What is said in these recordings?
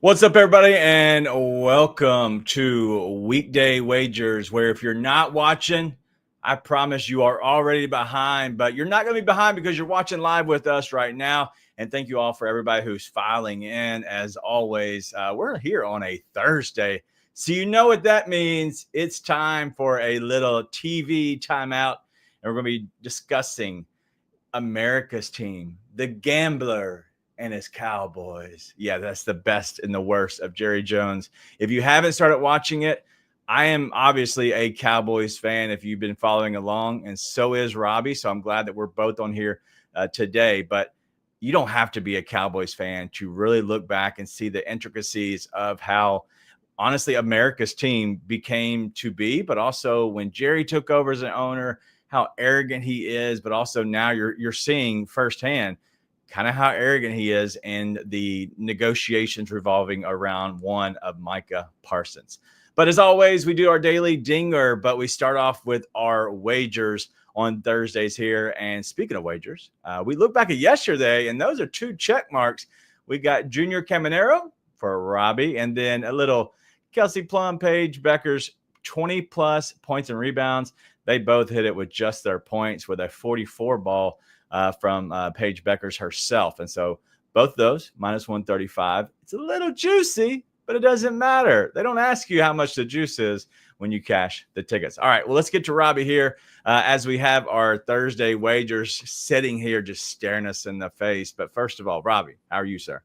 What's up, everybody, and welcome to Weekday Wagers, where if you're not watching, I promise you are already behind, but you're not going to be behind because you're watching live with us right now. And thank you all for everybody who's filing in. As always, we're here on a Thursday, so you know what that means. It's time for a little TV timeout, and we're going to be discussing America's team, the gambler, and his Cowboys. Yeah, that's the best and the worst of Jerry Jones. If you haven't started watching it, I am obviously a Cowboys fan if you've been following along, and so is Robbie. So I'm glad that we're both on here today. But you don't have to be a Cowboys fan to really look back and see the intricacies of how, honestly, America's team became to be, but also when Jerry took over as an owner, how arrogant he is, but also now you're seeing firsthand kind of how arrogant he is in the negotiations revolving around one of Micah Parsons. But as always, we do our daily dinger, but we start off with our wagers on Thursdays here. And speaking of wagers, we look back at yesterday, and those are two check marks. We got Junior Caminero for Robbie, and then a little Kelsey Plum, Paige Becker's 20-plus points and rebounds. They both hit it with just their points with a 44 ball from Paige Becker's herself. And so both those minus 135. It's a little juicy, but it doesn't matter. They don't ask you how much the juice is when you cash the tickets. All right, well, let's get to Robbie here as we have our Thursday wagers sitting here just staring us in the face. But first of all, Robbie, how are you, sir?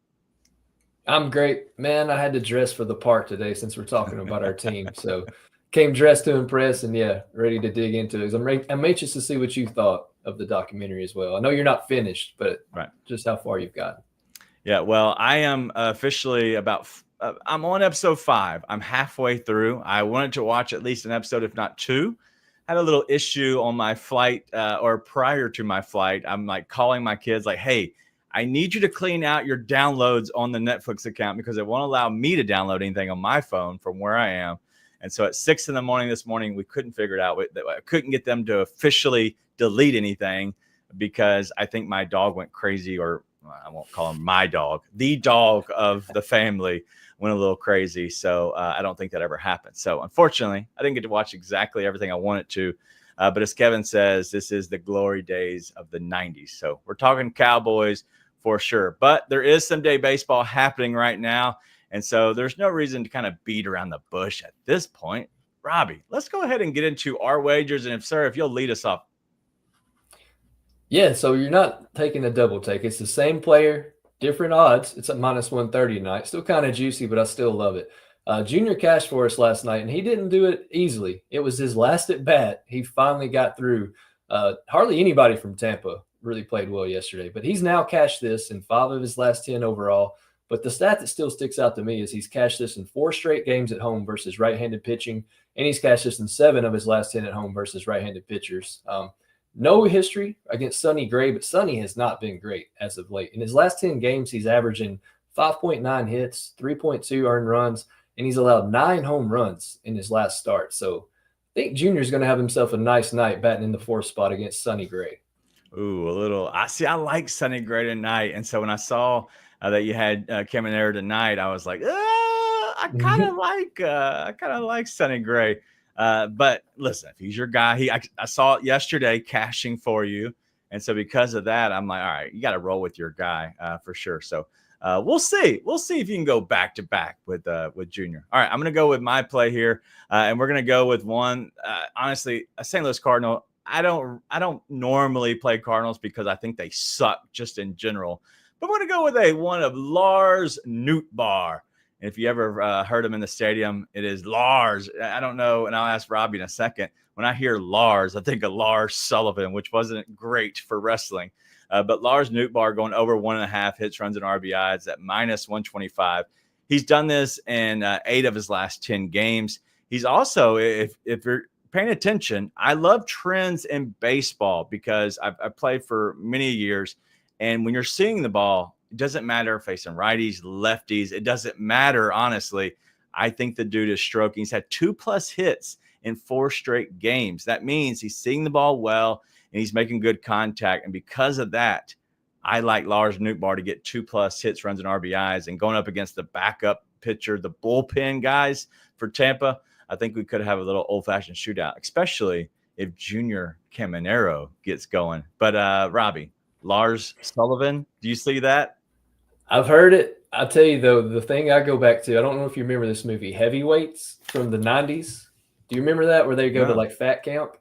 I'm great, man. I had to dress for the part today since we're talking about our team. So came dressed to impress, and yeah, ready to dig into it. I'm anxious to see what you thought of the documentary as well. I know you're not finished, but right, just how far you've gotten. Yeah, well, I am officially I'm on episode 5. I'm halfway through. I wanted to watch at least an episode, if not 2. Had a little issue on my flight or prior to my flight. I'm like calling my kids like, hey, I need you to clean out your downloads on the Netflix account because it won't allow me to download anything on my phone from where I am. And so at 6 a.m. this morning, we couldn't figure it out. I couldn't get them to officially delete anything because I think my dog went crazy, or I won't call him my dog. The dog of the family went a little crazy. So I don't think that ever happened. So unfortunately, I didn't get to watch exactly everything I wanted to. But as Kevin says, this is the glory days of the 90s. So we're talking Cowboys for sure. But there is some day baseball happening right now. And so there's no reason to kind of beat around the bush at this point. Robbie, let's go ahead and get into our wagers. And if you'll lead us off. Yeah, so you're not taking a double take. It's the same player, different odds. It's at minus 130 tonight. Still kind of juicy, but I still love it. Junior cashed for us last night, and he didn't do it easily. It was his last at bat. He finally got through. Hardly anybody from Tampa really played well yesterday, but he's now cashed this in 5 of his last 10 overall. But the stat that still sticks out to me is he's cashed this in 4 straight games at home versus right-handed pitching, and he's cashed this in 7 of his last 10 at home versus right-handed pitchers. No history against Sonny Gray, but Sonny has not been great as of late. In his last 10 games, he's averaging 5.9 hits, 3.2 earned runs, and he's allowed 9 home runs in his last start. So I think Junior's going to have himself a nice night batting in the 4th spot against Sonny Gray. Ooh, a little. I like Sonny Gray tonight. And so when I saw that you had Caminero tonight, I was like, I kind of like Sonny Gray. But listen, if he's your guy, I saw it yesterday cashing for you. And so because of that, I'm like, all right, you got to roll with your guy for sure. So we'll see. We'll see if you can go back to back with Junior. All right, I'm going to go with my play here. And we're going to go with one, honestly, a St. Louis Cardinal. I don't normally play Cardinals because I think they suck just in general. But I'm going to go with one of Lars Nootbaar. And if you ever heard him in the stadium, it is Lars. I don't know, and I'll ask Robbie in a second. When I hear Lars, I think of Lars Sullivan, which wasn't great for wrestling. But Lars Nootbaar going over 1.5 hits, runs, and RBIs at minus 125. He's done this in 8 of his last 10 games. He's also, if you're paying attention, I love trends in baseball because I've played for many years. And when you're seeing the ball, it doesn't matter facing righties, lefties. It doesn't matter, honestly. I think the dude is stroking. He's had 2+ hits in 4 straight games. That means he's seeing the ball well and he's making good contact. And because of that, I like Lars Nootbaar to get 2+ hits, runs, and RBIs. And going up against the backup pitcher, the bullpen guys for Tampa, I think we could have a little old-fashioned shootout, especially if Junior Caminero gets going. But Robbie, Lars Sullivan, do you see that? I've heard it. I'll tell you, though, the thing I go back to, I don't know if you remember this movie, Heavyweights from the 90s. Do you remember that, where they go to like fat camp?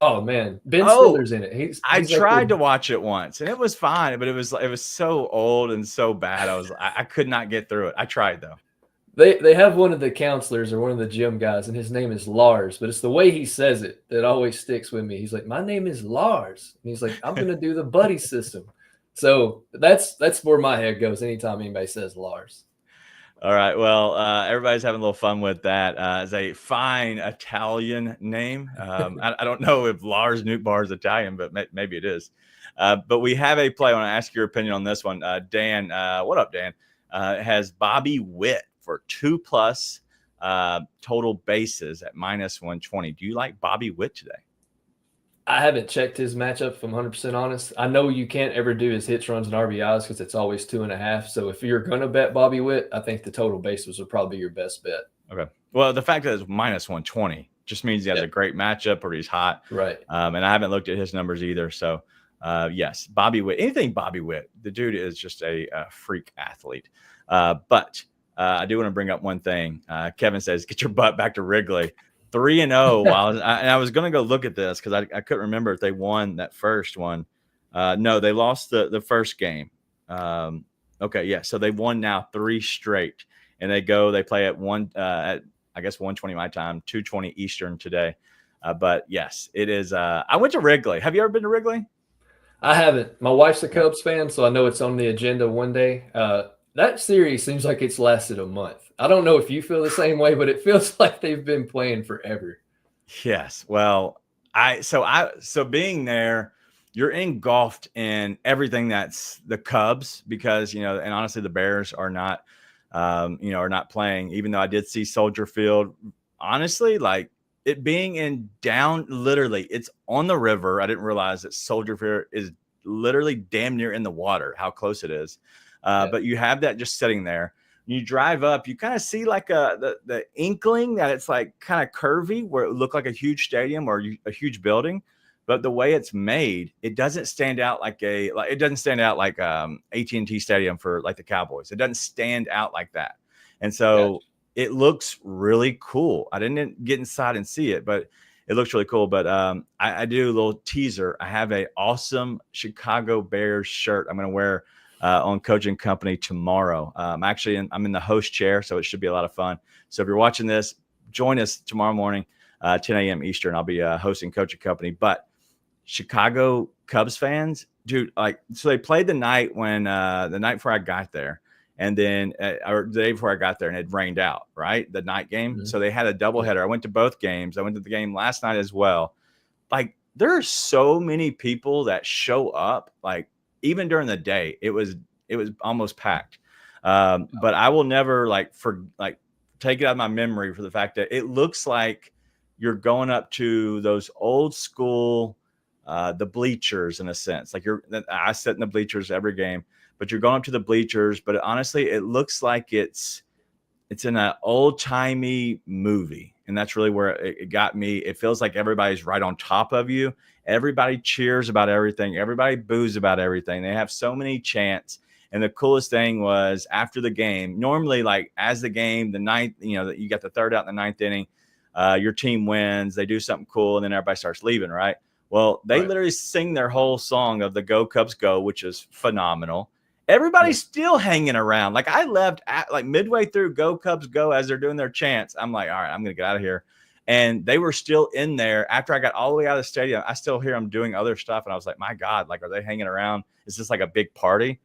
Oh, man. Ben Stiller's in it. He's I tried to watch it once, and it was fine, but it was so old and so bad. I could not get through it. I tried, though. They have one of the counselors or one of the gym guys, and his name is Lars, but it's the way he says it that always sticks with me. He's like, my name is Lars. And he's like, I'm going to do the buddy system. So that's where my head goes anytime anybody says Lars. All right. Well, everybody's having a little fun with that. It's a fine Italian name. I don't know if Lars Nootbaar is Italian, but maybe it is. But we have a play. I want to ask your opinion on this one. Dan, what up, Dan? Has Bobby Witt for 2+ total bases at -120. Do you like Bobby Witt today? I haven't checked his matchup, if I'm 100% honest. I know you can't ever do his hits, runs, and RBIs because it's always 2.5. So if you're going to bet Bobby Witt, I think the total bases would probably be your best bet. Okay. Well, the fact that it's -120 just means he has a great matchup or he's hot. Right. And I haven't looked at his numbers either. So, yes, Bobby Witt. Anything Bobby Witt. The dude is just a freak athlete. But I do want to bring up one thing. Kevin says, get your butt back to Wrigley. 3-0. I was going to go look at this because I couldn't remember if they won that first one. No, they lost the first game. Okay, yeah. So they won now 3 straight, and they play at I guess 1:20 my time, 2:20 Eastern today. But yes, it is. I went to Wrigley. Have you ever been to Wrigley? I haven't. My wife's a Cubs fan, so I know it's on the agenda one day. That series seems like it's lasted a month. I don't know if you feel the same way, but it feels like they've been playing forever. Yes. Well, so being there, you're engulfed in everything that's the Cubs because, and honestly, the Bears are not, are not playing, even though I did see Soldier Field. Honestly, like it being literally, it's on the river. I didn't realize that Soldier Field is literally damn near in the water, how close it is. But you have that just sitting there. You drive up, you kind of see like the inkling that it's like kind of curvy where it looked like a huge stadium or a huge building. But the way it's made, it doesn't stand out like AT&T Stadium for like the Cowboys. It doesn't stand out like that. And so it looks really cool. I didn't get inside and see it, but it looks really cool. But I do a little teaser. I have an awesome Chicago Bears shirt I'm going to wear on Coaching Company tomorrow. I'm in the host chair, so it should be a lot of fun. So if you're watching this, join us tomorrow morning, 10 a.m. Eastern. I'll be hosting Coaching Company. But Chicago Cubs fans, dude, so they played the night before I got there, and then or the day before I got there, and it rained out, right? The night game. Mm-hmm. So they had a doubleheader. I went to both games. I went to the game last night as well. Like there are so many people that show up, like even during the day, it was almost packed. But I will never take it out of my memory for the fact that it looks like you're going up to those old school, the bleachers in a sense. Like I sit in the bleachers every game, but you're going up to the bleachers. But honestly, it looks like it's in an old timey movie. And that's really where it got me. It feels like everybody's right on top of you. Everybody cheers about everything. Everybody boos about everything. They have so many chants. And the coolest thing was after the game, normally like as the game, the ninth, you got the third out in the 9th inning, your team wins, they do something cool, and then everybody starts leaving, right? Well, they literally sing their whole song of the Go Cubs Go, which is phenomenal. Everybody's still hanging around. Like I left midway through Go Cubs Go as they're doing their chants. I'm like, all right, I'm going to get out of here. And they were still in there after I got all the way out of the stadium. I still hear them doing other stuff. And I was like, my God, like, are they hanging around? Is this like a big party?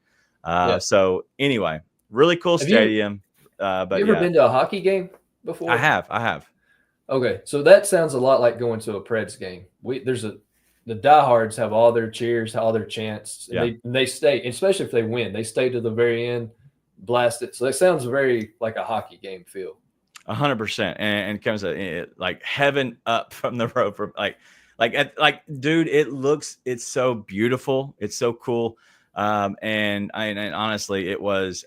So anyway, really cool stadium. But You ever yeah, been to a hockey game before? I have. Okay, so that sounds a lot like going to a Preds game. The diehards have all their cheers, all their chants, and Yeah. they stay, especially if they win, they stay to the very end, blast it. So that sounds very like a hockey game feel. 100%, and Kevin said, like heaven up from the rope, from dude, it's so beautiful, it's so cool, and honestly, it was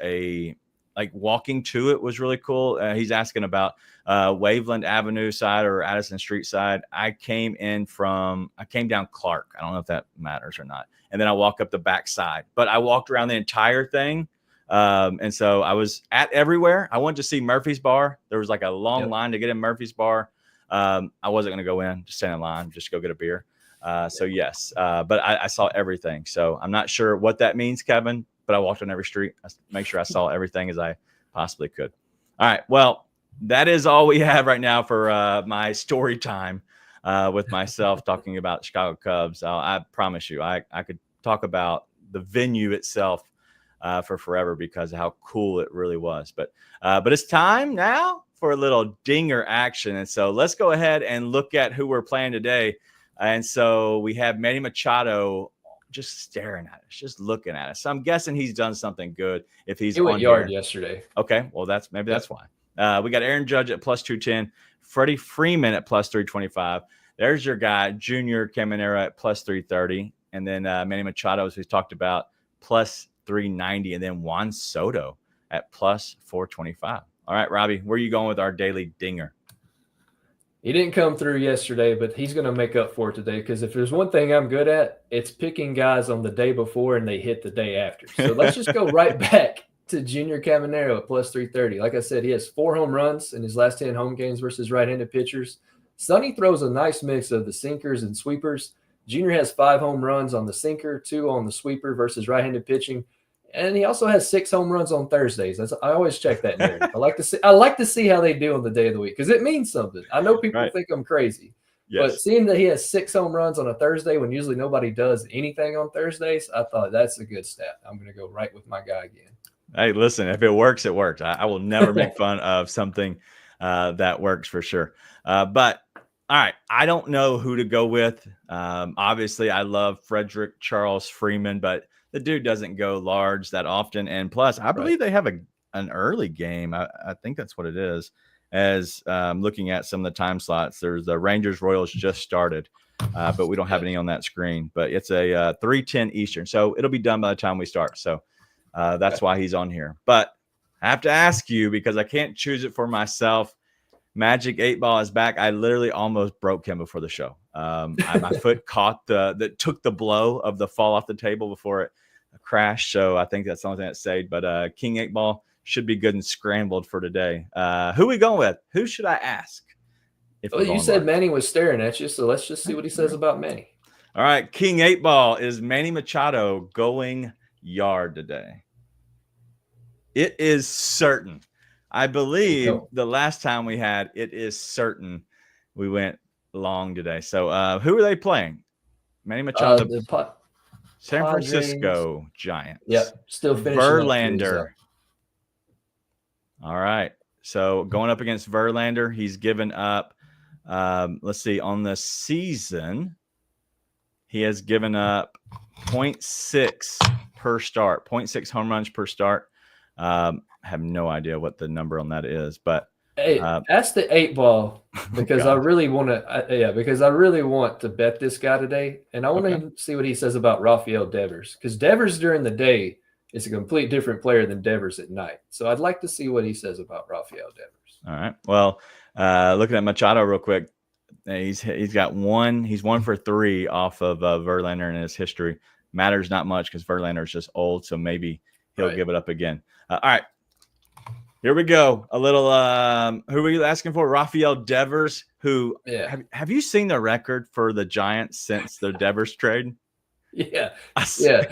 like walking to it was really cool. He's asking about Waveland Avenue side or Addison Street side. I came down Clark. I don't know if that matters or not, and then I walk up the back side, but I walked around the entire thing. And so I was at everywhere. I wanted to see Murphy's Bar. There was like a long line to get in Murphy's Bar. I wasn't going to go in, just stand in line, just go get a beer. So yes, but I saw everything. So I'm not sure what that means, Kevin, but I walked on every street. I make sure I saw everything as I possibly could. All right. Well, that is all we have right now for my story time with myself talking about Chicago Cubs. I promise you, I could talk about the venue itself for forever because of how cool it really was. But it's time now for a little dinger action. And so let's go ahead and look at who we're playing today. And so we have Manny Machado just staring at us, just looking at us. So I'm guessing he's done something good if he's went on yard here. yesterday. Okay, well that's why. We got Aaron Judge at plus 210, Freddie Freeman at plus 325. There's your guy, Junior Caminero at plus 330, and then Manny Machado, as we talked about, plus 390, and then Juan Soto at plus 425. All right, Robbie, where are you going with our daily dinger? He didn't come through yesterday, but he's going to make up for it today because if there's one thing I'm good at, it's picking guys on the day before and they hit the day after. So let's just go right back to Junior Caminero at plus 330. Like I said, he has 4 home runs in his last 10 home games versus right-handed pitchers. Sonny throws a nice mix of the sinkers and sweepers. Junior has 5 home runs on the sinker, 2 on the sweeper versus right-handed pitching. And he also has 6 home runs on Thursdays. I always check that narrative. I like to see how they do on the day of the week because it means something. I know people think I'm crazy, but seeing that he has 6 home runs on a Thursday when usually nobody does anything on Thursdays, I thought that's a good stat. I'm going to go right with my guy again. Hey, listen, if it works, it works. I will never make fun of something that works for sure. But all right, I don't know who to go with. Obviously, I love Frederick Charles Freeman, but the dude doesn't go large that often. And plus, I believe they have an early game. I think that's what it is. As looking at some of the time slots, there's the Rangers Royals just started, but we don't have any on that screen. But it's a 3:10 Eastern, so it'll be done by the time we start. So that's why he's on here. But I have to ask you because I can't choose it for myself. Magic 8 Ball is back. I literally almost broke him before the show. My foot caught that took the blow of the fall off the table before it crashed. So I think that's the only thing that saved. But King 8 Ball should be good and scrambled for today. Who are we going with? Who should I ask? You said Manny was staring at you, so let's just see what he says about Manny. All right, King 8 Ball is Manny Machado going yard today. It is certain. I believe the last time we had it is certain we went long today. So who are they playing? Manny Machado, San Francisco Giants. Yep, still finishing Verlander. All right. So going up against Verlander, he's given up. Let's see, on the season, he has given up 0.6 per start, 0.6 home runs per start. I have no idea what the number on that is, but hey, ask the 8 Ball because I really want to. Because I really want to bet this guy today, and I want to see what he says about Rafael Devers because Devers during the day is a complete different player than Devers at night. So I'd like to see what he says about Rafael Devers. All right. Well, looking at Machado real quick, he's got 1. He's 1 for 3 off of Verlander in his history. Matters not much because Verlander is just old, so maybe he'll give it up again. All right. Here we go. A little who were you asking for? Rafael Devers, who have you seen the record for the Giants since the Devers trade? Yeah. I saw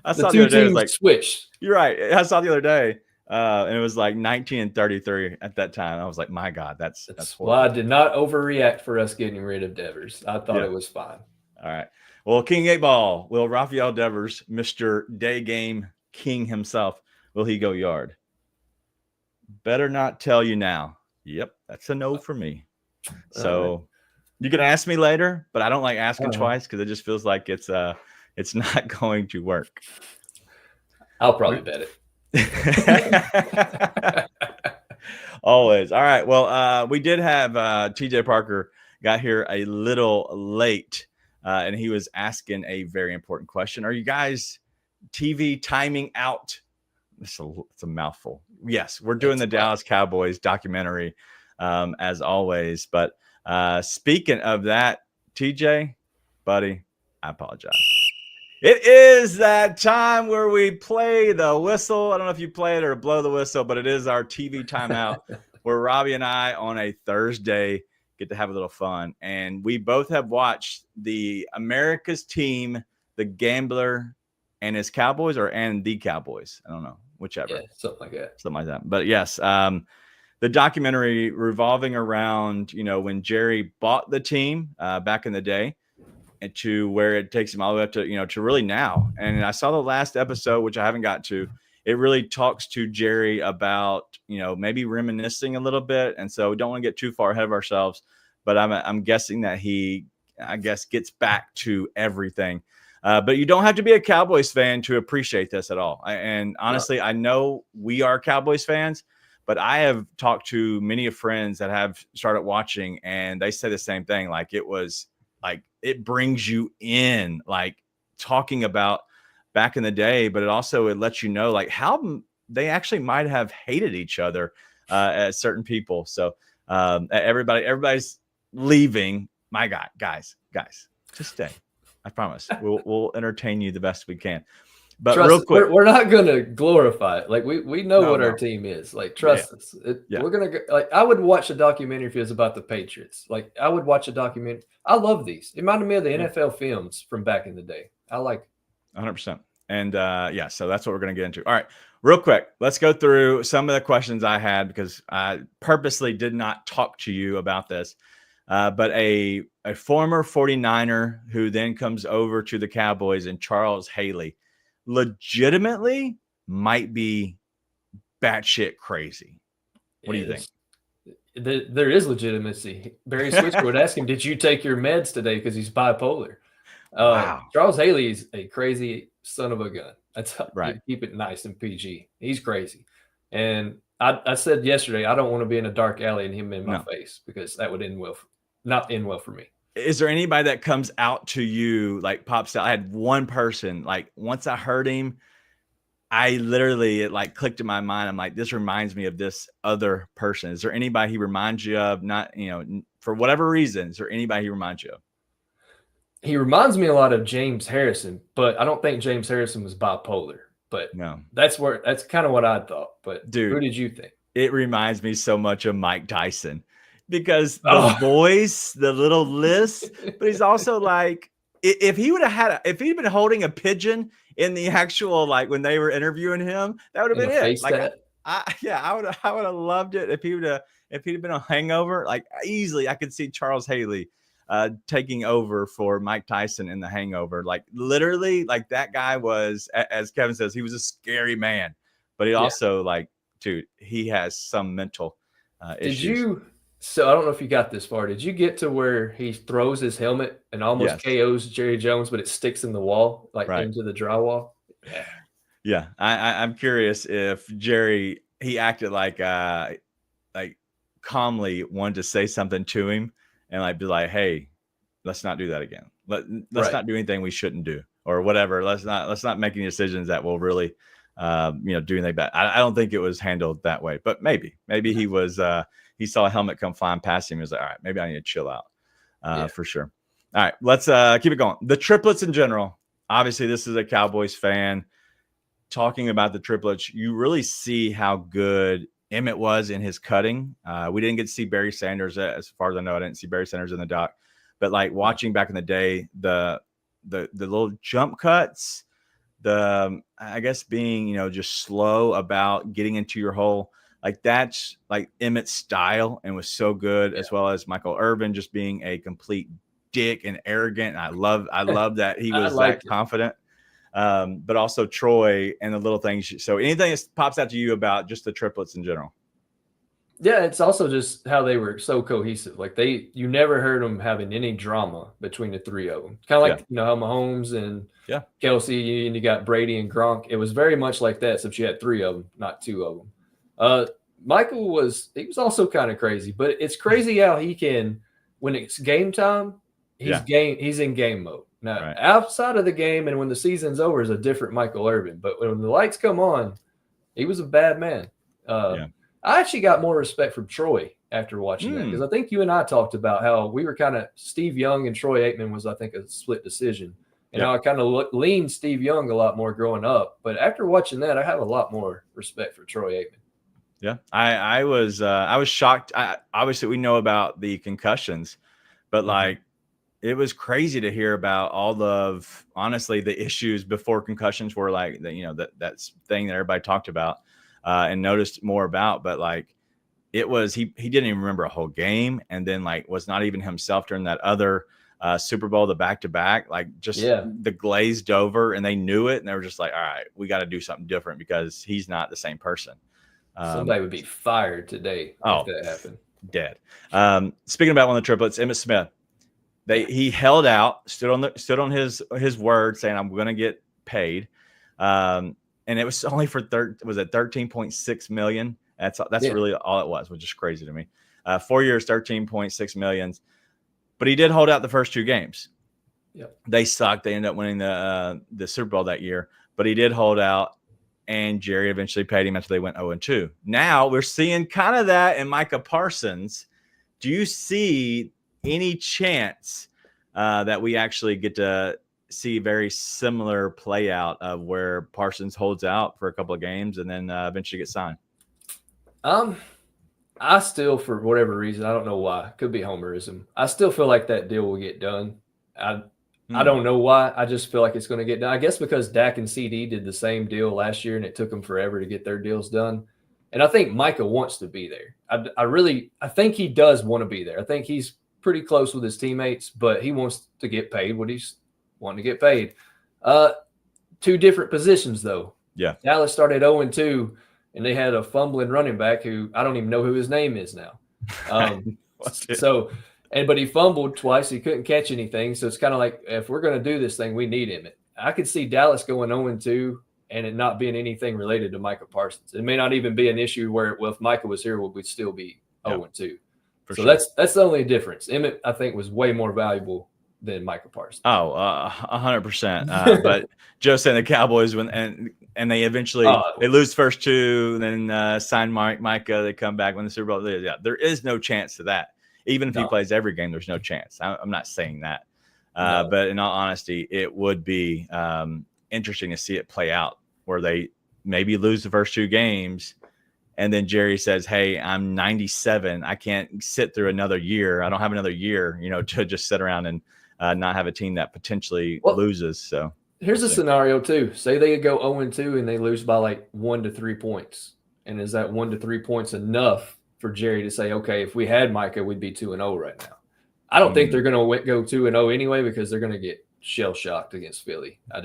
the two teams switched. You're right. I saw the other day. And it was like 19-33 at that time. I was like, my God, that's horrible. Well, I did not overreact for us getting rid of Devers. I thought it was fine. All right. Well, King 8 Ball, will Rafael Devers, Mr. Day Game King himself, will he go yard? Better not tell you now. Yep, that's a no for me. So you can ask me later, but I don't like asking twice because it just feels like it's not going to work. I'll probably bet it. Always. All right. Well, we did have TJ Parker got here a little late, and he was asking a very important question. Are you guys TV timing out? It's a mouthful. Yes, we're doing the Dallas Cowboys documentary, as always. But speaking of that, TJ, buddy, I apologize. It is that time where we play the whistle. I don't know if you play it or blow the whistle, but it is our TV timeout where Robbie and I on a Thursday get to have a little fun. And we both have watched the America's Team, the Gambler, and his Cowboys, and the Cowboys. I don't know, whichever. Yeah, something like that. Something like that. But yes, the documentary revolving around, when Jerry bought the team back in the day, and to where it takes him all the way up to, to really now. And I saw the last episode, which I haven't got to. It really talks to Jerry about, maybe reminiscing a little bit. And so we don't want to get too far ahead of ourselves, but I'm guessing that he, gets back to everything. But you don't have to be a Cowboys fan to appreciate this at all. And honestly, I know we are Cowboys fans, but I have talked to many of friends that have started watching, and they say the same thing. Like, it was like, it brings you in, like, talking about back in the day, but it lets you know, like, how they actually might have hated each other as certain people. So everybody's leaving. My God, guys, just stay. I promise we'll entertain you the best we can. But trust real quick, we're not going to glorify it. Like, we know what our team is. Like, trust us. We're going to, like, I would watch a documentary if it was about the Patriots. Like, I would watch a documentary. I love these. It reminded me of the NFL films from back in the day. I like it. 100%. And so that's what we're going to get into. All right, real quick, let's go through some of the questions I had, because I purposely did not talk to you about this. But a former 49er who then comes over to the Cowboys, and Charles Haley, legitimately might be batshit crazy. What do you think? There is legitimacy. Barry Switzer would ask him, "Did you take your meds today?" Because he's bipolar. Wow. Charles Haley is a crazy son of a gun. That's right. Keep it nice and PG. He's crazy. And I said yesterday, I don't want to be in a dark alley and him in my face, because that would not end well for me. Is there anybody that comes out to you, like, pops out? I had one person, like, once I heard him, I literally, it like clicked in my mind. I'm like, this reminds me of this other person. Is there anybody he reminds you of? Not, for whatever reason, is there anybody he reminds you of? He reminds me a lot of James Harrison, but I don't think James Harrison was bipolar. But no, that's kind of what I thought. But dude, who did you think? It reminds me so much of Mike Tyson, because the voice, the little lisp, but he's also like, if he'd been holding a pigeon in the actual, like, when they were interviewing him, that would have been it. Like, I would have loved it if he'd have been on Hangover. Like, easily, I could see Charles Haley taking over for Mike Tyson in The Hangover. Like, literally, like, that guy was, as Kevin says, he was a scary man, but he also, like, dude, he has some mental issues. So I don't know if you got this far. Did you get to where he throws his helmet and almost KOs Jerry Jones, but it sticks in the wall, like into the drywall? Yeah. I'm curious if Jerry, he acted like calmly wanted to say something to him and, like, be like, hey, let's not do that again. Let's not do anything we shouldn't do, or whatever. Let's not make any decisions that will really do anything bad. I don't think it was handled that way, but maybe he was he saw a helmet come flying past him. He was like, all right, maybe I need to chill out for sure. All right, let's keep it going. The triplets in general. Obviously, this is a Cowboys fan talking about the triplets. You really see how good Emmett was in his cutting. We didn't get to see Barry Sanders, as far as I know. I didn't see Barry Sanders in the doc, but, like, watching back in the day, the little jump cuts, I guess being, just slow about getting into your hole. Like, that's like Emmett's style, and was so good, as well as Michael Irvin just being a complete dick and arrogant. And I love that he was that confident. But also Troy and the little things. So anything that pops out to you about just the triplets in general? Yeah, it's also just how they were so cohesive. Like you never heard them having any drama between the three of them. Kind of like how Mahomes and Kelsey, and you got Brady and Gronk. It was very much like that, except you had three of them, not two of them. Michael was also kind of crazy, but it's crazy how he can, when it's game time, he's in game mode. Now outside of the game and when the season's over is a different Michael Irvin. But when the lights come on, he was a bad man. I actually got more respect from Troy after watching that, because I think you and I talked about how we were kind of Steve Young and Troy Aikman was, I think, a split decision. And how I kind of leaned Steve Young a lot more growing up. But after watching that, I have a lot more respect for Troy Aikman. Yeah, I was shocked. Obviously, we know about the concussions, but like it was crazy to hear about all of, honestly, the issues before concussions were like that's thing that everybody talked about and noticed more about. But like it was he didn't even remember a whole game, and then like was not even himself during that other Super Bowl, the back-to-back, like just the glazed over, and they knew it, and they were just like, all right, we got to do something different because he's not the same person. Somebody would be fired today if that happened. Dead. Speaking about one of the triplets, Emmitt Smith, he held out, stood on his word, saying I'm going to get paid, and it was only for 13.6 million. That's really all it was, which is crazy to me. 4 years, 13.6 million. But he did hold out the first two games. Yep. They sucked. They ended up winning the Super Bowl that year, but he did hold out, and Jerry eventually paid him after they went 0-2. Now we're seeing kind of that in Micah Parsons. Do you see any chance that we actually get to see very similar play out of where Parsons holds out for a couple of games and then eventually gets signed? I still, for whatever reason, I don't know why, could be homerism, I still feel like that deal will get done. I don't know why. I just feel like it's going to get done. I guess because Dak and CD did the same deal last year, and it took them forever to get their deals done. And I think Micah wants to be there. I think he does want to be there. I think he's pretty close with his teammates, but he wants to get paid what he's wanting to get paid. Two different positions, though. Yeah. Dallas started 0-2. And they had a fumbling running back who I don't even know who his name is now. But he fumbled twice. He couldn't catch anything. So it's kind of like, if we're going to do this thing, we need him. I could see Dallas going 0-2 and it not being anything related to Micah Parsons. It may not even be an issue where, if Micah was here, we'd still be 0-2. So sure. That's the only difference. Emmett, I think, was way more valuable than Micah Parsons. 100%. But Joe said the Cowboys and they eventually they lose first two, and then sign Micah. They come back when the Super Bowl. Yeah, there is no chance to that. Even if he plays every game, there's no chance. I'm not saying that. But in all honesty, it would be interesting to see it play out where they maybe lose the first two games, and then Jerry says, hey, I'm 97. I can't sit through another year. I don't have another year, to just sit around and not have a team that potentially loses. So here's a scenario too. Say they go 0-2 and they lose by like 1 to 3 points. And is that 1 to 3 points enough for Jerry to say, okay, if we had Micah, we'd be 2-0 right now? I don't think they're going to go 2-0 anyway, because they're going to get shell shocked against Philly. I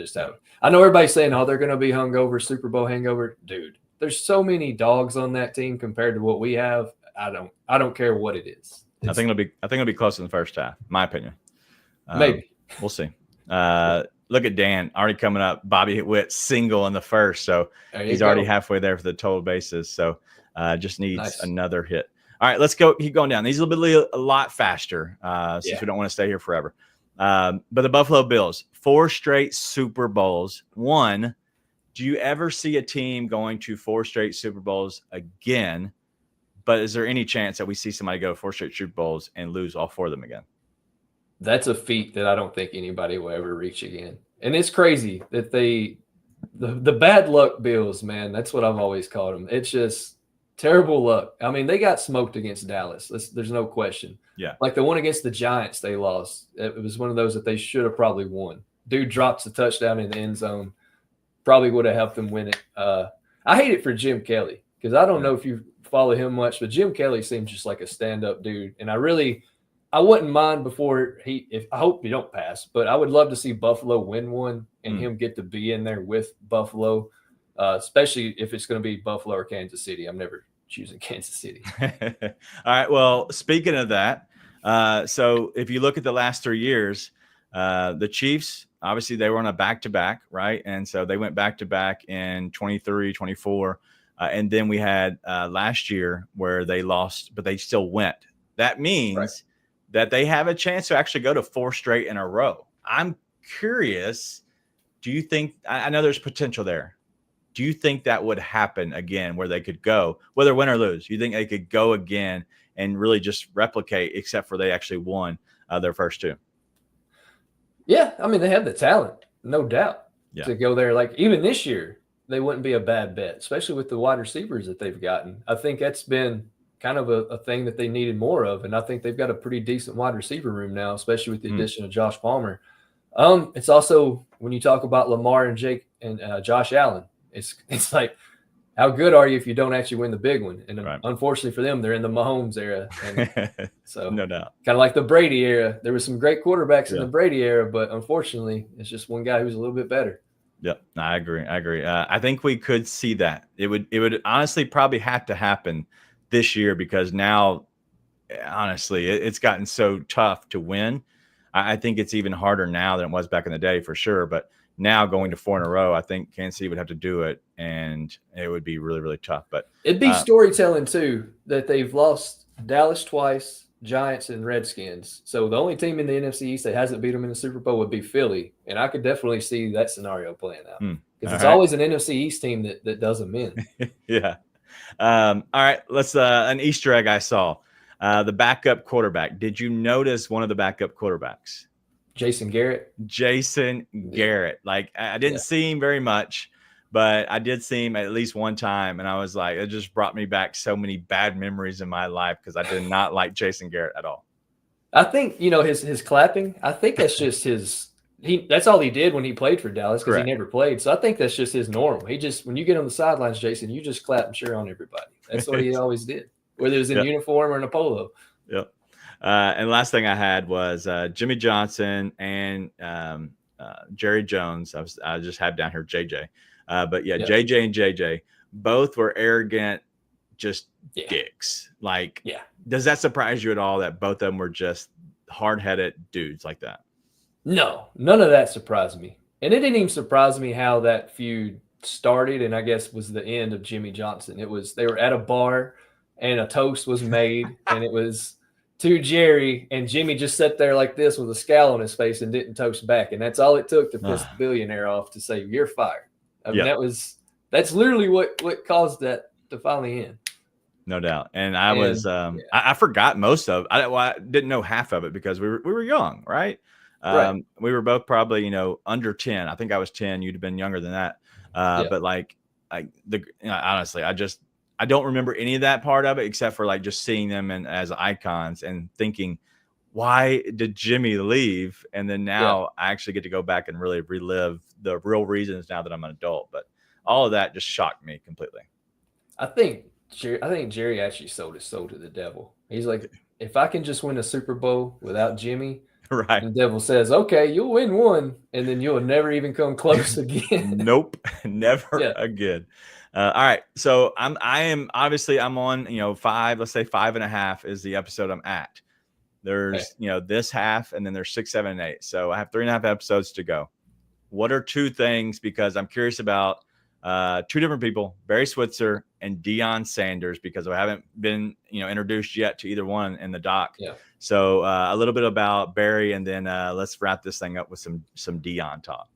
know everybody's saying, they're going to be hungover, Super Bowl hangover. Dude, there's so many dogs on that team compared to what we have. I don't care what it is. I think it'll be close in the first half, my opinion. Maybe. We'll see. Look at Dan already coming up. Bobby Witt single in the first, so he's already halfway there for the total bases. So just needs another hit. All right, let's go. Keep going down. These will be a lot faster since we don't want to stay here forever. But the Buffalo Bills, 4 straight Super Bowls. One, do you ever see a team going to 4 straight Super Bowls again? But is there any chance that we see somebody go 4 straight Super Bowls and lose all 4 of them again? That's a feat that I don't think anybody will ever reach again. And it's crazy that the bad luck Bills, man, that's what I've always called them. It's just terrible luck. I mean, they got smoked against Dallas. There's no question. Yeah. Like the one against the Giants, they lost. It was one of those that they should have probably won. Dude drops a touchdown in the end zone. Probably would have helped them win it. I hate it for Jim Kelly, because I don't know if you follow him much, but Jim Kelly seems just like a stand-up dude. And I wouldn't mind I hope you don't pass, but I would love to see Buffalo win one and him get to be in there with Buffalo, especially if it's going to be Buffalo or Kansas City. I'm never choosing Kansas City. All right. Well, speaking of that, so if you look at the last 3 years, the Chiefs, obviously they were on a back-to-back, right? And so they went back-to-back in 23, 24. And then we had last year where they lost, but they still went. That means that they have a chance to actually go to 4 straight in a row. I'm curious, do you think – I know there's potential there. Do you think that would happen again where they could go, whether win or lose? You think they could go again and really just replicate, except for they actually won their first 2? Yeah, I mean, they have the talent, no doubt, to go there. Like, even this year, they wouldn't be a bad bet, especially with the wide receivers that they've gotten. I think that's been kind of a thing that they needed more of, and I think they've got a pretty decent wide receiver room now, especially with the addition of Josh Palmer. It's also, when you talk about Lamar and Josh Allen, it's like, how good are you if you don't actually win the big one? And unfortunately for them, they're in the Mahomes era. And so no doubt. Kind of like the Brady era. There were some great quarterbacks in the Brady era, but unfortunately, it's just one guy who's a little bit better. Yep, I agree. I think we could see that. It would honestly probably have to happen this year, because now, honestly, it's gotten so tough to win. I think it's even harder now than it was back in the day, for sure. But now going to 4 in a row, I think Kansas City would have to do it, and it would be really, really tough. But it'd be storytelling too, that they've lost Dallas twice, Giants, and Redskins. So the only team in the NFC East that hasn't beat them in the Super Bowl would be Philly, and I could definitely see that scenario playing out, because it's always an NFC East team that doesn't win. Yeah. All right. Let's an Easter egg I saw. The backup quarterback. Did you notice one of the backup quarterbacks? Jason Garrett. Like, I didn't see him very much, but I did see him at least one time, and I was like, it just brought me back so many bad memories in my life, because I did not like Jason Garrett at all. I think, his clapping, I think that's just that's all he did when he played for Dallas, because he never played. So I think that's just his normal. He just, when you get on the sidelines, Jason, you just clap and cheer on everybody. That's what he always did, whether it was in uniform or in a polo. Yep. And last thing I had was Jimmy Johnson and Jerry Jones. I just have down here JJ. But JJ and JJ, both were arrogant, just dicks. Like, does that surprise you at all that both of them were just hard-headed dudes like that? No, none of that surprised me. And it didn't even surprise me how that feud started, and I guess was the end of Jimmy Johnson. They were at a bar, and a toast was made, and it was to Jerry, and Jimmy just sat there like this with a scowl on his face and didn't toast back. And that's all it took to piss the billionaire off, to say, "You're fired." I mean, that's literally what caused that to finally end. No doubt. And I forgot most of it. I didn't know half of it because we were young, right? We were both probably, under 10. I think I was 10. You'd have been younger than that. But honestly, I don't remember any of that part of it, except for like just seeing them as icons and thinking, why did Jimmy leave? And then now I actually get to go back and really relive the real reasons now that I'm an adult. But all of that just shocked me completely. I think Jerry actually sold his soul to the devil. He's like, if I can just win a Super Bowl without Jimmy, right? And the devil says, okay, you'll win one, and then you'll never even come close again. Nope, never again. All right, so I'm on 5. Let's say 5.5 is the episode I'm at. There's this half, and then there's 6, 7, and 8. So I have 3.5 episodes to go. What are 2 things? Because I'm curious about 2 different people, Barry Switzer and Deion Sanders, because I haven't been introduced yet to either one in the doc. Yeah. So a little bit about Barry, and then let's wrap this thing up with some Deion talk.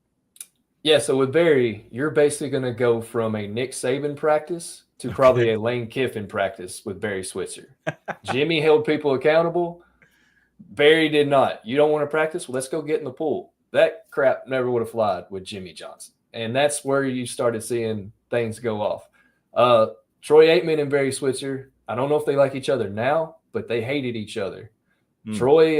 Yeah. So with Barry, you're basically going to go from a Nick Saban practice to probably a Lane Kiffin practice with Barry Switzer. Jimmy held people accountable. Barry did not. You don't want to practice? Well, let's go get in the pool. That crap never would have flied with Jimmy Johnson. And that's where you started seeing things go off. Troy Aikman and Barry Switzer, I don't know if they like each other now, but they hated each other. Troy,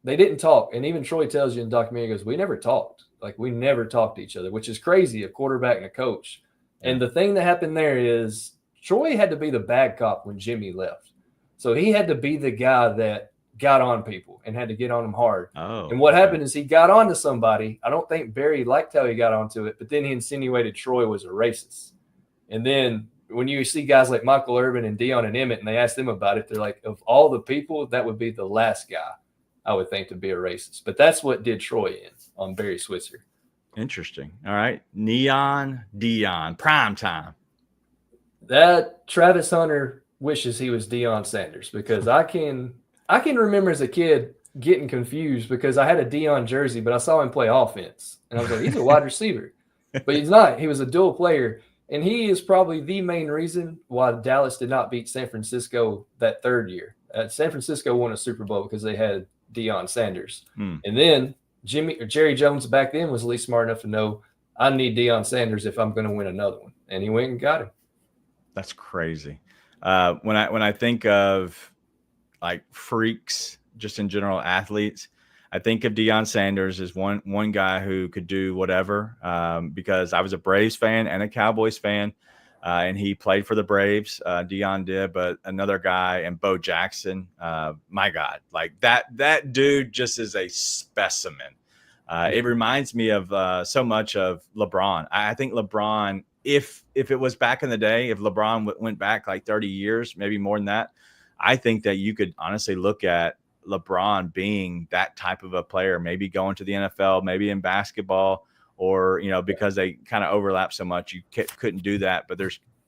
they didn't talk. And even Troy tells you in the documentary, he goes, we never talked. Like, we never talked to each other, which is crazy, a quarterback and a coach. And the thing that happened there is Troy had to be the bad cop when Jimmy left. So he had to be the guy that got on people and had to get on them hard. And what happened is he got on to somebody. I don't think Barry liked how he got onto it, but then he insinuated Troy was a racist. And then when you see guys like Michael Irvin and Dion and Emmett, and they ask them about it, they're like, of all the people, that would be the last guy I would think to be a racist. But that's what did Troy in on Barry Switzer. Interesting. All right. Neon Dion, prime time. That Travis Hunter wishes he was Deion Sanders, because I can remember as a kid getting confused because I had a Deion jersey, but I saw him play offense. And I was like, he's a wide receiver. But he's not. He was a dual player. And he is probably the main reason why Dallas did not beat San Francisco that third year. San Francisco won a Super Bowl because they had Deion Sanders. And then Jerry Jones back then was at least smart enough to know, I need Deion Sanders if I'm going to win another one. And he went and got him. That's crazy. When I think of like freaks, just in general athletes, I think of Deion Sanders as one guy who could do whatever, because I was a Braves fan and a Cowboys fan, and he played for the Braves. Deion did, but another guy, and Bo Jackson, my God, like that dude just is a specimen. It reminds me of so much of LeBron. I think LeBron, if it was back in the day, if LeBron went back like 30 years, maybe more than that, I think that you could honestly look at LeBron being that type of a player, maybe going to the NFL, maybe in basketball, or, because they kind of overlap so much, you couldn't do that. But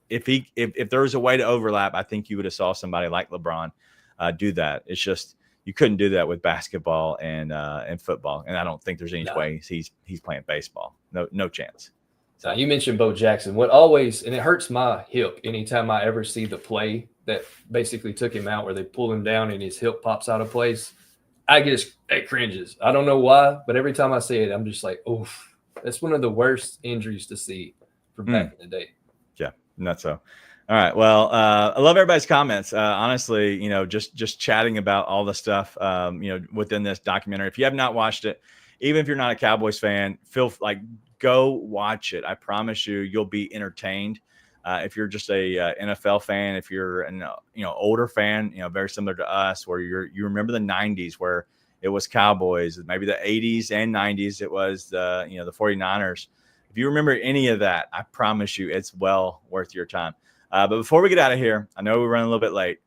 if there was a way to overlap, I think you would have saw somebody like LeBron do that. It's just, you couldn't do that with basketball and football. And I don't think there's any way he's playing baseball. No chance. So you mentioned Bo Jackson. What always, and it hurts my hip anytime I ever see the play that basically took him out, where they pull him down and his hip pops out of place. It cringes. I don't know why, but every time I see it, I'm just like, oof. That's one of the worst injuries to see from back in the day. Yeah, not so. All right. Well, I love everybody's comments. Honestly, just chatting about all the stuff, within this documentary. If you have not watched it, even if you're not a Cowboys fan, go watch it. I promise you'll be entertained. If you're just a NFL fan, if you're an older fan, very similar to us, where you remember the 90s where it was Cowboys, maybe the 80s and 90s it was the 49ers. If you remember any of that, I promise you it's well worth your time. But before we get out of here, I know we're running a little bit late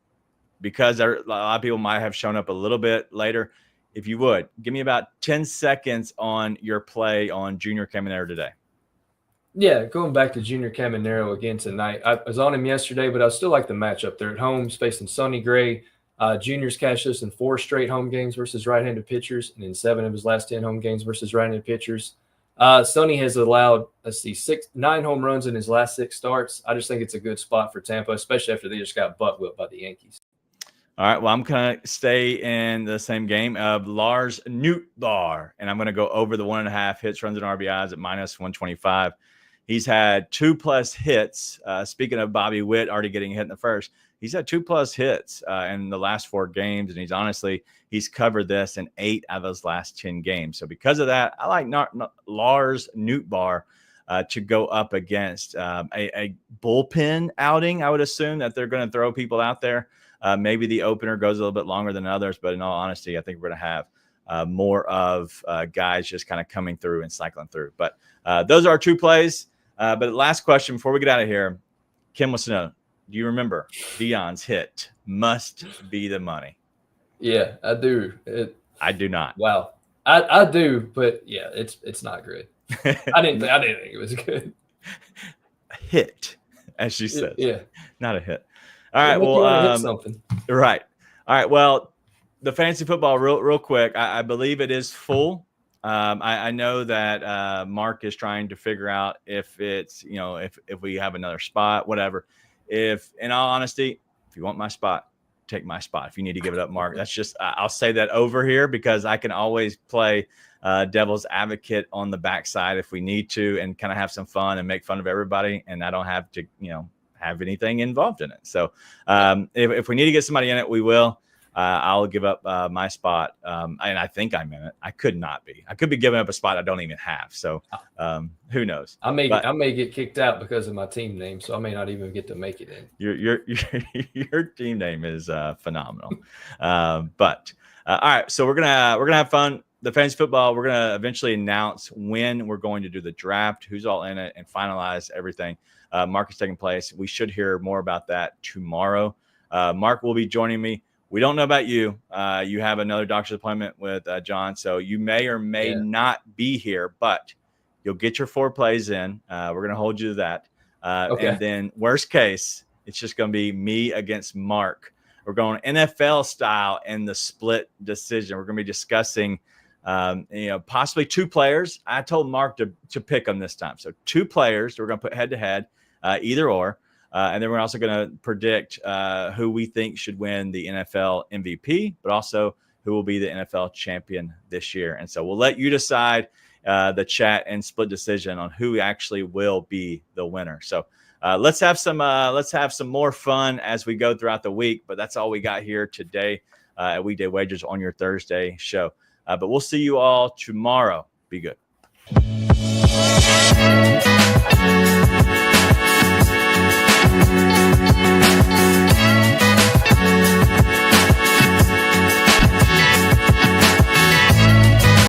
because a lot of people might have shown up a little bit later. If you would, give me about 10 seconds on your play on Junior Caminero today. Yeah, going back to Junior Caminero again tonight. I was on him yesterday, but I still like the matchup. They're at home, facing Sonny Gray. Junior's cashed this in 4 straight home games versus right-handed pitchers, and in 7 of his last 10 home games versus right-handed pitchers. Sonny has allowed, 9 home runs in his last 6 starts. I just think it's a good spot for Tampa, especially after they just got butt whipped by the Yankees. All right, well, I'm going to stay in the same game of Lars Nootbaar, and I'm going to go over the 1.5 hits, runs, and RBIs at -125. He's had 2+ hits. Speaking of Bobby Witt already getting hit in the first, he's had 2+ hits in the last 4 games, and he's covered this in 8 out of those last 10 games. So because of that, I like Lars Nootbaar to go up against a bullpen outing. I would assume that they're going to throw people out there. Maybe the opener goes a little bit longer than others, but in all honesty, I think we're going to have more of guys just kind of coming through and cycling through. But those are our 2 plays. But last question before we get out of here, Kim wants to know, do you remember Deion's hit, "Must Be the Money"? Yeah, I do. I do not. Wow. I do, but yeah, it's not good. I didn't think it was good. A hit, as she says. Yeah. Not a hit. All right. Well, hit something. Right. All right. Well, the fantasy football real quick. I believe it is full. I know that Mark is trying to figure out if it's, if we have another spot, whatever. If, in all honesty, if you want my spot, take my spot. If you need to give it up, Mark, that's just, I'll say that over here because I can always play devil's advocate on the backside if we need to, and kind of have some fun and make fun of everybody. And I don't have to, have anything involved in it. So if we need to get somebody in it, we will. I'll give up my spot. And I think I'm in it. I could not be. I could be giving up a spot I don't even have. So who knows? I may get kicked out because of my team name, so I may not even get to make it in. Your team name is phenomenal. But all right, so we're gonna have fun. The fantasy football. We're gonna eventually announce when we're going to do the draft, who's all in it, and finalize everything. markets taking place. We should hear more about that tomorrow. Mark will be joining me. We don't know about you. You have another doctor's appointment with John, so you may or may not be here, but you'll get your 4 plays in. We're going to hold you to that. Okay. And then worst case, it's just going to be me against Mark. We're going NFL style in the split decision. We're going to be discussing, possibly 2 players. I told Mark to pick them this time. So 2 players we're going to put head to head, either or. And then we're also going to predict who we think should win the NFL MVP, but also who will be the NFL champion this year. And so we'll let you decide the chat and split decision on who actually will be the winner. So let's have some more fun as we go throughout the week. But that's all we got here today at Weekday Wagers on your Thursday show. But we'll see you all tomorrow. Be good.